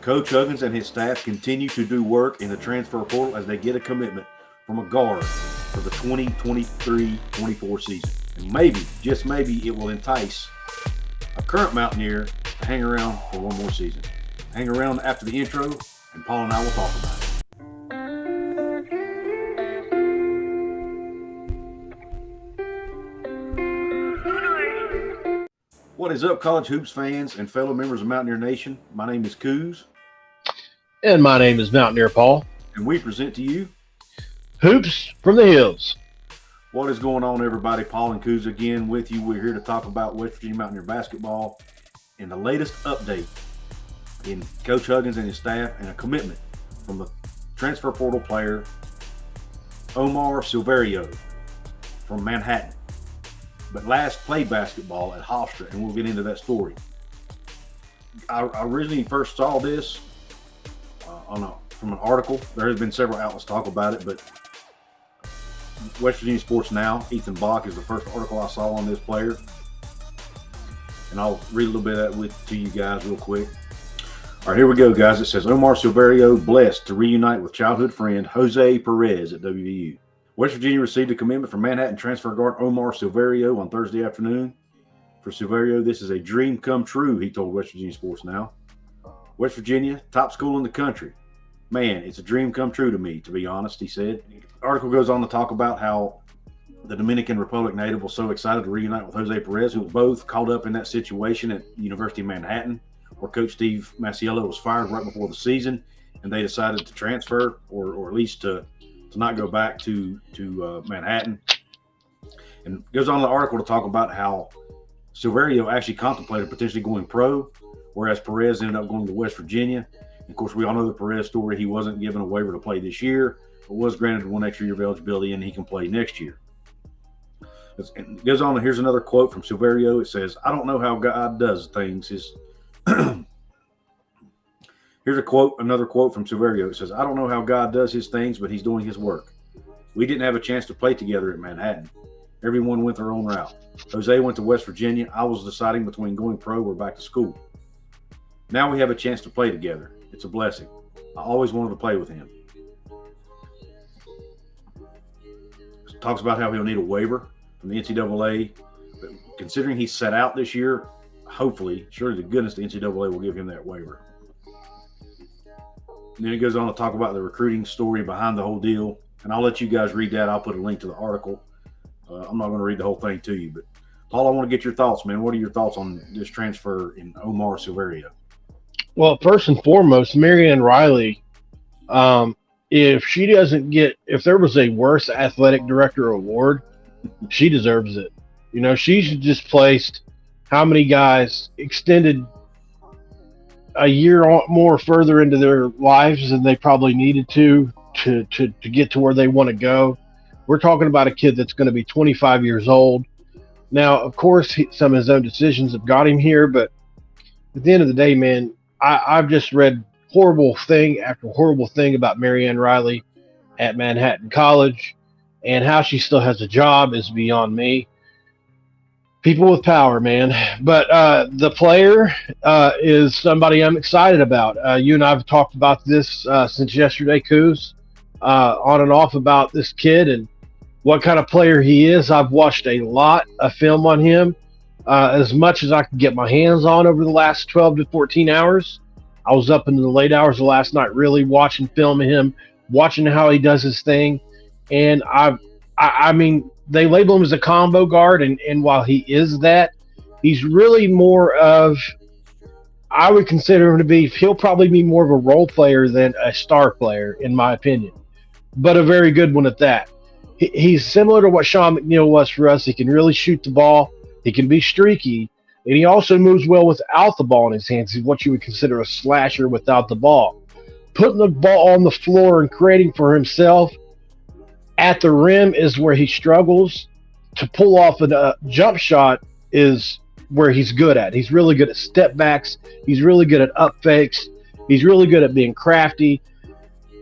Coach Huggins and his staff continue to do work in the transfer portal as they get a commitment from a guard for the 2023-24 season. And maybe, just maybe, it will entice a current Mountaineer to hang around for one more season. Hang around after the intro, and Paul and I will talk about it. What is up, college hoops fans and fellow members of Mountaineer Nation? My name is Couz. And my name is Mountaineer Paul. And we present to you Hoops from the Hills. What is going on, everybody? Paul and Couz again with you. We're here to talk about West Virginia Mountaineer basketball and the latest update in Coach Huggins and his staff and a commitment from the transfer portal player Omar Silverio from Manhattan, but last played basketball at Hofstra, and we'll get into that story. I originally first saw this from an article. There has been several outlets talk about it, but West Virginia Sports Now, Ethan Bach is the first article I saw on this player, and I'll read a little bit of that to you guys real quick. All right, here we go, guys. It says, Omar Silverio blessed to reunite with childhood friend Jose Perez at WVU. West Virginia received a commitment from Manhattan transfer guard Omar Silverio on Thursday afternoon. For Silverio, this is a dream come true, he told West Virginia Sports Now. West Virginia, top school in the country. Man, it's a dream come true to me, to be honest, he said. The article goes on to talk about how the Dominican Republic native was so excited to reunite with Jose Perez, who was both caught up in that situation at the University of Manhattan, where Coach Steve Masiello was fired right before the season, and they decided to transfer, or at least to not go back to Manhattan. And goes on in the article to talk about how Silverio actually contemplated potentially going pro, whereas Perez ended up going to West Virginia. And of course, we all know the Perez story. He wasn't given a waiver to play this year, but was granted one extra year of eligibility, and he can play next year. And it goes on, and here's another quote from Silverio. It says, I don't know how God does things. Here's another quote from Silverio. It says, I don't know how God does his things, but he's doing his work. We didn't have a chance to play together at Manhattan. Everyone went their own route. Jose went to West Virginia. I was deciding between going pro or back to school. Now we have a chance to play together. It's a blessing. I always wanted to play with him. Talks about how he'll need a waiver from the NCAA. But considering he's set out this year, hopefully, surely to goodness, the NCAA will give him that waiver. And then it goes on to talk about the recruiting story behind the whole deal. And I'll let you guys read that. I'll put a link to the article. I'm not going to read the whole thing to you. But, Paul, I want to get your thoughts, man. What are your thoughts on this transfer in Omar Silverio? Well, first and foremost, Marianne Riley, if there was a worst athletic director award, she deserves it. You know, she's just placed how many guys extended a year or more further into their lives than they probably needed to get to where they want to go. We're talking about a kid that's going to be 25 years old. Now, of course, some of his own decisions have got him here, but at the end of the day, man, I've just read horrible thing after horrible thing about Marianne Riley at Manhattan College, and how she still has a job is beyond me. People with power, man. But the player is somebody I'm excited about. You and I have talked about this since yesterday, Couz, on and off about this kid and what kind of player he is. I've watched a lot of film on him, as much as I could get my hands on over the last 12 to 14 hours. I was up into the late hours of last night really watching film of him, watching how he does his thing. And I mean, they label him as a combo guard, and while he is that, he's really more of, I would consider him to be, he'll probably be more of a role player than a star player, in my opinion, but a very good one at that. He's similar to what Sean McNeil was for us. He can really shoot the ball. He can be streaky, and he also moves well without the ball in his hands. He's what you would consider a slasher without the ball. Putting the ball on the floor and creating for himself at the rim is where he struggles. To pull off a jump shot is where he's good at. He's really good at step backs. He's really good at up fakes. He's really good at being crafty.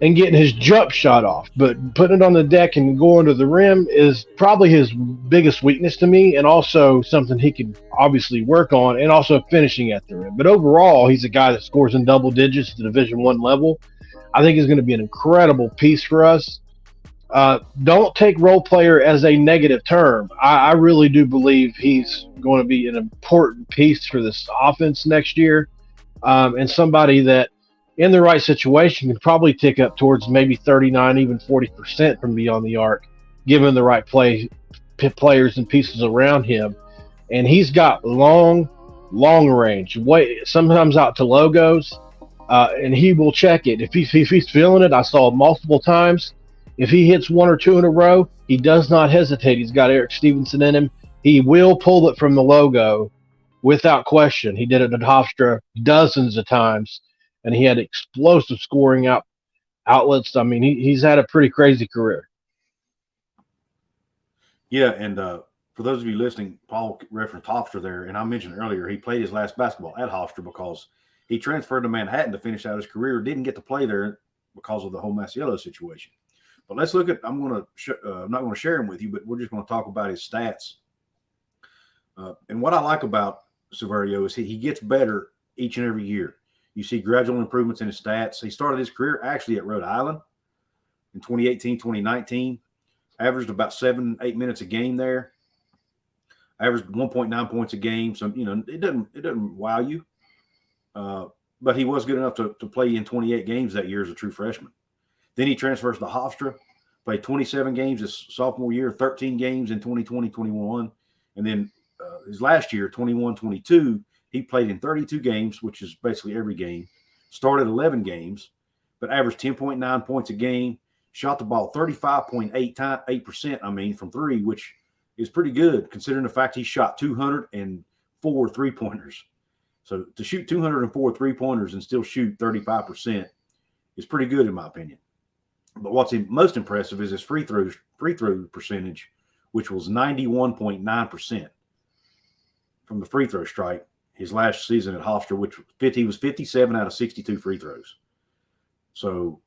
and getting his jump shot off. But putting it on the deck and going to the rim is probably his biggest weakness to me, and also something he could obviously work on, and also finishing at the rim. But overall, he's a guy that scores in double digits at the Division I level. I think he's going to be an incredible piece for us. Don't take role player as a negative term. I really do believe he's going to be an important piece for this offense next year, and somebody that, in the right situation, can probably tick up towards maybe 39, even 40% from beyond the arc, given the right players and pieces around him. And he's got long range, sometimes out to logos, and he will check it. If he's feeling it, I saw it multiple times. If he hits one or two in a row, he does not hesitate. He's got Eric Stevenson in him. He will pull it from the logo without question. He did it at Hofstra dozens of times, and he had explosive scoring outlets. I mean, he's had a pretty crazy career. Yeah, and for those of you listening, Paul referenced Hofstra there, and I mentioned earlier he played his last basketball at Hofstra because he transferred to Manhattan to finish out his career, didn't get to play there because of the whole Masiello situation. But let's look at – I'm not going to share him with you, but we're just going to talk about his stats. And what I like about Saverio is he gets better each and every year. You see gradual improvements in his stats. He started his career actually at Rhode Island in 2018, 2019. Averaged about 7-8 minutes a game there. Averaged 1.9 points a game. So, it doesn't wow you. But he was good enough to play in 28 games that year as a true freshman. Then he transfers to Hofstra, played 27 games his sophomore year, 13 games in 2020-21. And then his last year, 21-22, he played in 32 games, which is basically every game. Started 11 games, but averaged 10.9 points a game. Shot the ball 35.8% from three, which is pretty good considering the fact he shot 204 three-pointers. So to shoot 204 three-pointers and still shoot 35% is pretty good in my opinion. But what's most impressive is his free throw percentage, which was 91.9% from the free throw strike his last season at Hofstra, which he was 57 out of 62 free throws. So,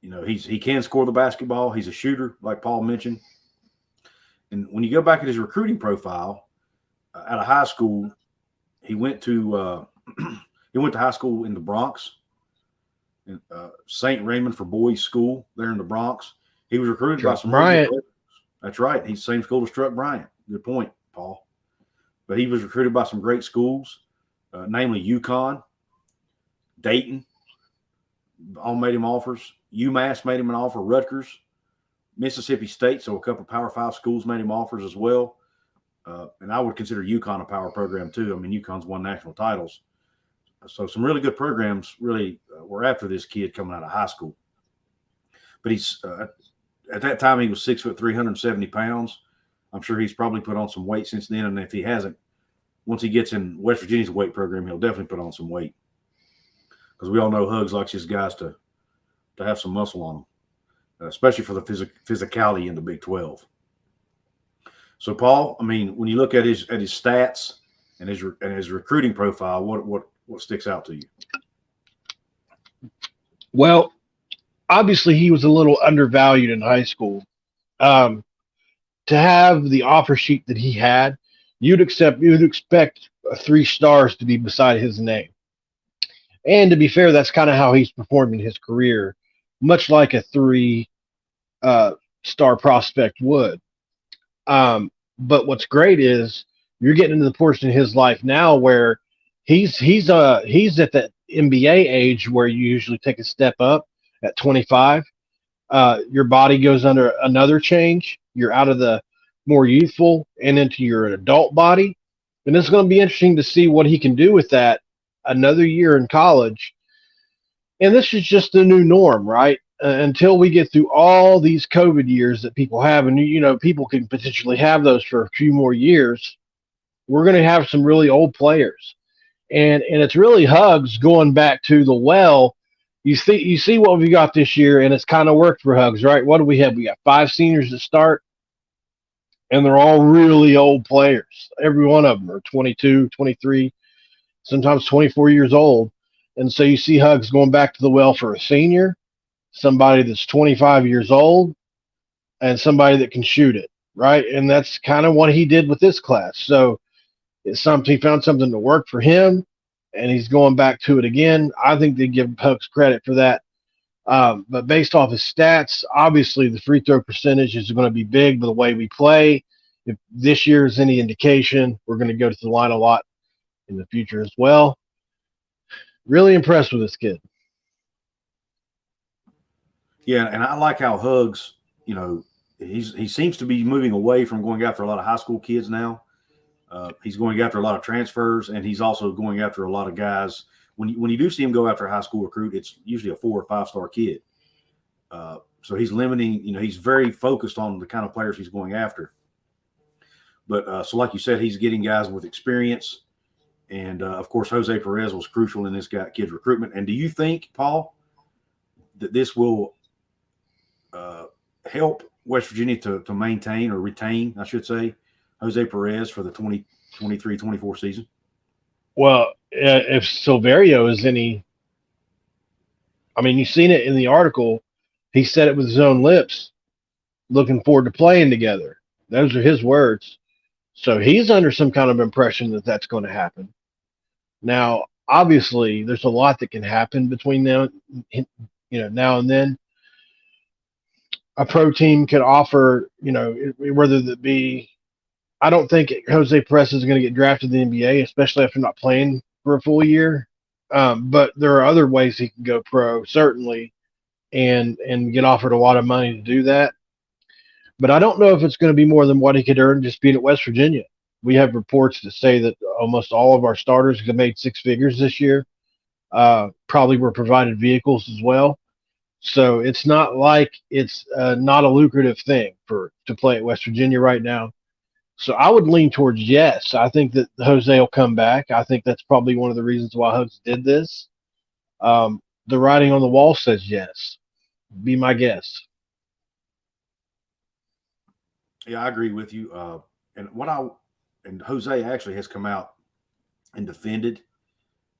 he can score the basketball. He's a shooter, like Paul mentioned. And when you go back at his recruiting profile, out of high school, he went to high school in the Bronx. St. Raymond for Boys School there in the Bronx. He was recruited by some Bryant. That's right. He's the same school as Struck Bryant. Good point, Paul. But he was recruited by some great schools, namely UConn, Dayton, all made him offers. UMass made him an offer. Rutgers, Mississippi State, so a couple of Power 5 schools made him offers as well. And I would consider UConn a power program too. I mean, UConn's won national titles. So some really good programs really were after this kid coming out of high school. But he's at that time he was 6 foot 370 pounds. I'm sure he's probably put on some weight since then. And if he hasn't, once he gets in West Virginia's weight program, he'll definitely put on some weight. Because we all know Hugs likes his guys to have some muscle on them, especially for the physicality in the Big 12. So, Paul, I mean, when you look at his stats and his recruiting profile, what sticks out to you? Well, obviously he was a little undervalued in high school. To have the offer sheet that he had, you'd expect 3 stars to be beside his name. And to be fair, that's kind of how he's performed in his career, much like a 3-star prospect would. But what's great is you're getting into the portion of his life now where he's at that NBA age where you usually take a step up at 25. Your body goes under another change. You're out of the more youthful and into your adult body. And it's going to be interesting to see what he can do with that another year in college. And this is just the new norm, right? Until we get through all these COVID years that people have, and people can potentially have those for a few more years, we're going to have some really old players. And it's really Hugs going back to the well. You see what we got this year, and it's kind of worked for Hugs, right? What do we have? We got 5 seniors that start, and they're all really old players. Every one of them are 22, 23, sometimes 24 years old. And so you see Hugs going back to the well for a senior, somebody that's 25 years old, and somebody that can shoot it, right? And that's kind of what he did with this class. So it's something, he found something to work for him, and he's going back to it again. I think they give Hugs credit for that. But based off his stats, obviously the free throw percentage is going to be big by the way we play. If this year is any indication, we're going to go to the line a lot in the future as well. Really impressed with this kid. Yeah, and I like how Hugs, you know, he seems to be moving away from going after a lot of high school kids now. He's going after a lot of transfers, and he's also going after a lot of guys. When you do see him go after a high school recruit, it's usually a 4 or 5 star kid. So he's limiting, you know, he's very focused on the kind of players he's going after. But so like you said, he's getting guys with experience. And, of course, Jose Perez was crucial in this kid's recruitment. And do you think, Paul, that this will help West Virginia to maintain or retain, I should say, Jose Perez for the 2023-24 season? Well, if Silverio is any – I mean, you've seen it in the article. He said it with his own lips, looking forward to playing together. Those are his words. So he's under some kind of impression that that's going to happen. Now, obviously, there's a lot that can happen between now and then. A pro team could offer, whether it be – I don't think Jose Perez is going to get drafted in the NBA, especially after not playing for a full year. But there are other ways he can go pro, certainly, and get offered a lot of money to do that. But I don't know if it's going to be more than what he could earn just being at West Virginia. We have reports that say that almost all of our starters have made 6 figures this year. Probably were provided vehicles as well. So it's not like it's not a lucrative thing to play at West Virginia right now. So I would lean towards yes. I think that Jose will come back. I think that's probably one of the reasons why Hugs did this. The writing on the wall says yes. Be my guess. Yeah, I agree with you. And Jose actually has come out and defended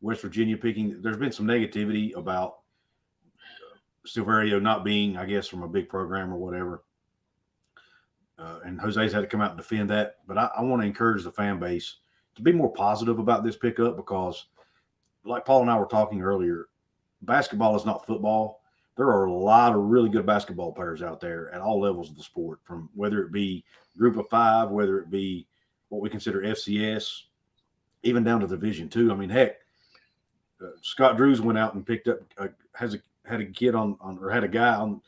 West Virginia picking. There's been some negativity about Silverio not being, I guess, from a big program or whatever. And Jose's had to come out and defend that. But I want to encourage the fan base to be more positive about this pickup because, like Paul and I were talking earlier, basketball is not football. There are a lot of really good basketball players out there at all levels of the sport, from whether it be group of 5, whether it be what we consider FCS, even down to Division II. I mean, heck, Scott Drews went out and picked up had a guy on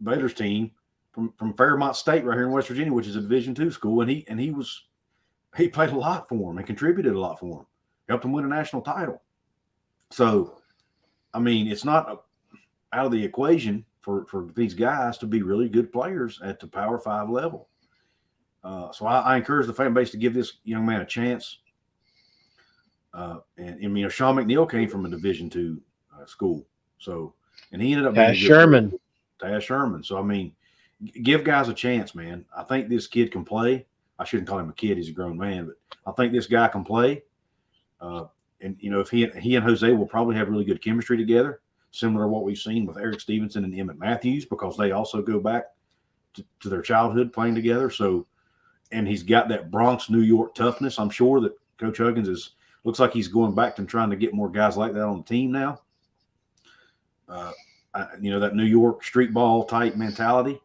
Bader's team from Fairmont State right here in West Virginia, which is a Division II school, and he played a lot for him and contributed a lot for him, helped him win a national title. So, I mean, it's not out of the equation for these guys to be really good players at the Power 5 level. So I encourage the fan base to give this young man a chance. And Sean McNeil came from a Division II school. So, and he ended up being Sherman. Taz Sherman. So, I mean, give guys a chance, man. I think this kid can play. I shouldn't call him a kid. He's a grown man. But I think this guy can play. If he and Jose will probably have really good chemistry together, similar to what we've seen with Eric Stevenson and Emmett Matthews, because they also go back to their childhood playing together. So, and he's got that Bronx, New York toughness. I'm sure that Coach Huggins looks like he's going back and trying to get more guys like that on the team now. That New York street ball type mentality,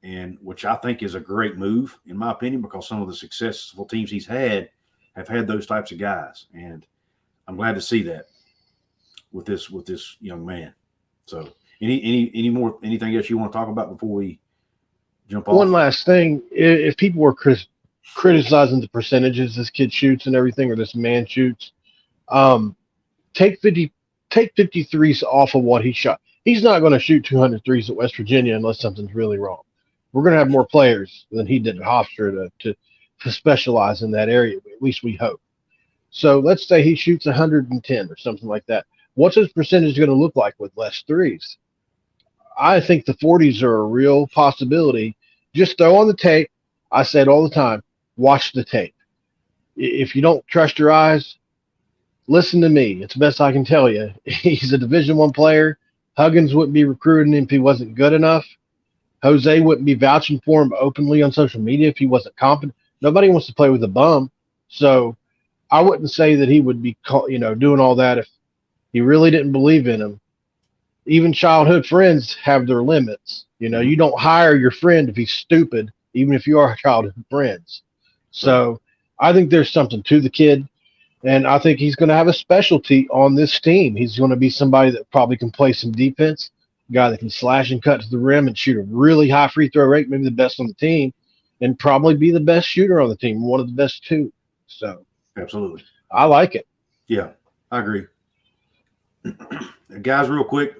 and which I think is a great move, in my opinion, because some of the successful teams he's had have had those types of guys. And I'm glad to see that with this young man. So anything else you want to talk about before we jump off? One last thing. If people were criticizing the percentages this kid shoots and everything, or this man shoots, take 53s off of what he shot. He's not going to shoot 200 threes at West Virginia unless something's really wrong. We're going to have more players than he did at Hofstra to specialize in that area, at least we hope. So let's say he shoots 110 or something like that. What's his percentage going to look like with less threes? I think the 40s are a real possibility. Just throw on the tape. I said all the time, watch the tape. If you don't trust your eyes, listen to me. It's the best I can tell you. He's a Division I player. Huggins wouldn't be recruiting him if he wasn't good enough. Jose wouldn't be vouching for him openly on social media if he wasn't competent. Nobody wants to play with a bum. So I wouldn't say that he would be, doing all that if he really didn't believe in him. Even childhood friends have their limits. You don't hire your friend if he's stupid, even if you are childhood friends. So I think there's something to the kid, and I think he's going to have a specialty on this team. He's going to be somebody that probably can play some defense, a guy that can slash and cut to the rim and shoot a really high free throw rate, maybe the best on the team, and probably be the best shooter on the team, one of the best two. So absolutely, I like it. Yeah, I agree. Guys, real quick,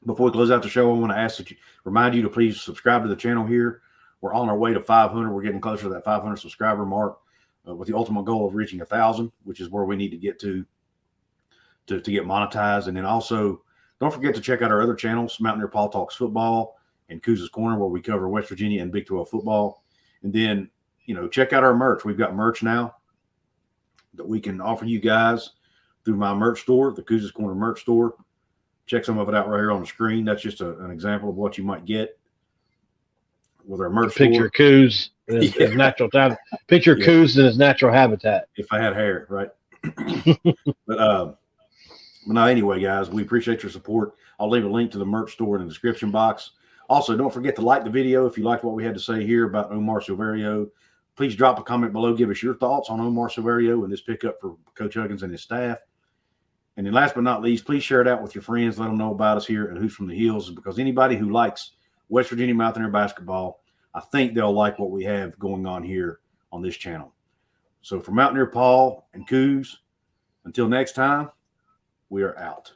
before we close out the show, I want to remind you to please subscribe to the channel here. We're on our way to 500. We're getting closer to that 500 subscriber mark with the ultimate goal of reaching 1,000, which is where we need to get to get monetized. And then also, don't forget to check out our other channels, Mountaineer Paul Talks Football and Couz's Corner, where we cover West Virginia and Big 12 football. And then, check out our merch. We've got merch now that we can offer you guys through my merch store, the Couz's Corner merch store. Check some of it out right here on the screen. That's just an example of what you might get with our merch Picture store. Couz in his natural habitat. Picture Couz in his natural habitat. If I had hair, right? But no, anyway, guys, we appreciate your support. I'll leave a link to the merch store in the description box. Also, don't forget to like the video if you liked what we had to say here about Omar Silverio. Please drop a comment below. Give us your thoughts on Omar Silverio and this pickup for Coach Huggins and his staff. And then last but not least, please share it out with your friends. Let them know about us here at Who's from the Hills, because anybody who likes West Virginia Mountaineer basketball, I think they'll like what we have going on here on this channel. So for Mountaineer Paul and Couz, until next time, we are out.